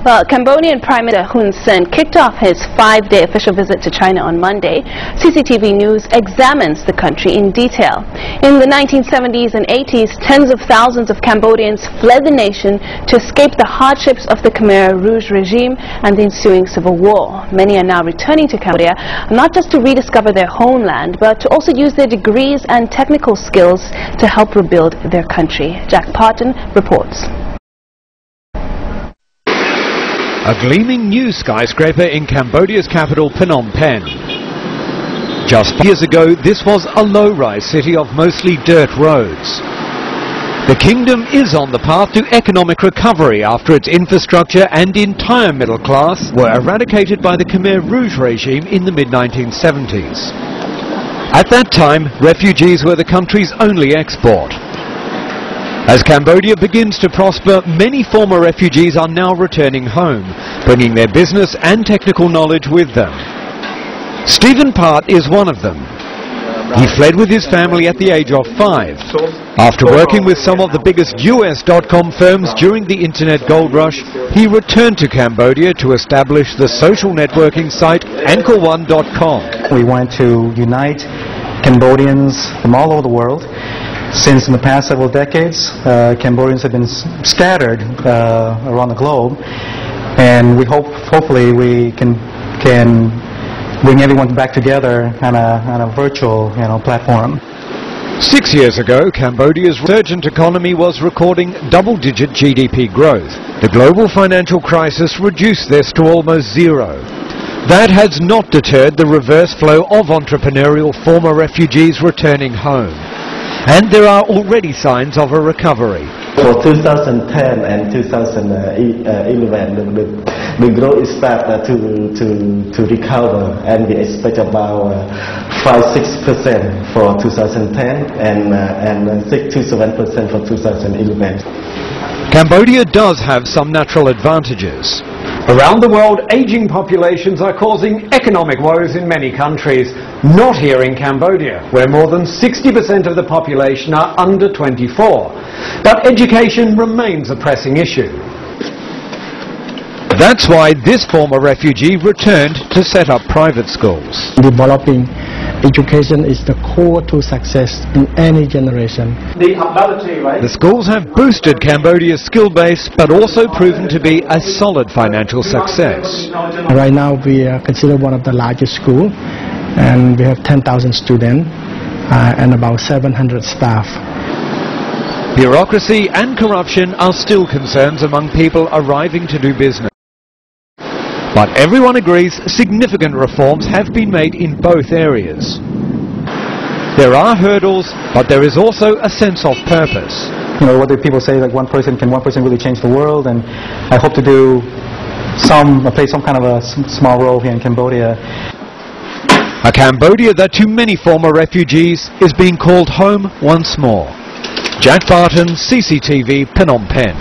Well, Cambodian Prime Minister Hun Sen kicked off his 5-day official visit to China on Monday. CCTV News examines the country in detail. In the 1970s and 80s, tens of thousands of Cambodians fled the nation to escape the hardships of the Khmer Rouge regime and the ensuing civil war. Many are now returning to Cambodia, not just to rediscover their homeland, but to also use their degrees and technical skills to help rebuild their country. Jack Parton reports. A gleaming new skyscraper in Cambodia's capital, Phnom Penh. Just 5 years ago, this was a low-rise city of mostly dirt roads. The kingdom is on the path to economic recovery after its infrastructure and entire middle class were eradicated by the Khmer Rouge regime in the mid-1970s. At that time, refugees were the country's only export. As Cambodia begins to prosper, many former refugees are now returning home, bringing their business and technical knowledge with them. Stephen Part is one of them. He fled with his family at the age of 5. After working with some of the biggest US.com firms during the internet gold rush, he returned to Cambodia to establish the social networking site Anchor1.com. We want to unite Cambodians from all over the world. Since in the past several decades, Cambodians have been scattered around the globe, and we hopefully we can bring everyone back together on a virtual platform. 6 years ago, Cambodia's resurgent economy was recording double-digit GDP growth. The global financial crisis reduced this to almost zero. That has not deterred the reverse flow of entrepreneurial former refugees returning home. And there are already signs of a recovery. For 2010 and 2011, the growth started to recover, and we expect about 5-6% for 2010 and 6-7% for 2011. Cambodia does have some natural advantages. Around the world, aging populations are causing economic woes in many countries. Not here in Cambodia, where more than 60% of the population are under 24. But education remains a pressing issue. That's why this former refugee returned to set up private schools. Developing education is the core to success in any generation. The schools have boosted Cambodia's skill base, but also proven to be a solid financial success. Right now we are considered one of the largest schools, and we have 10,000 students and about 700 staff. Bureaucracy and corruption are still concerns among people arriving to do business. But everyone agrees significant reforms have been made in both areas. There are hurdles, but there is also a sense of purpose. What do people say, like one person really change the world? And I hope to play some kind of a small role here in Cambodia. A Cambodia that to many former refugees is being called home once more. Jack Barton, CCTV, Phnom Penh.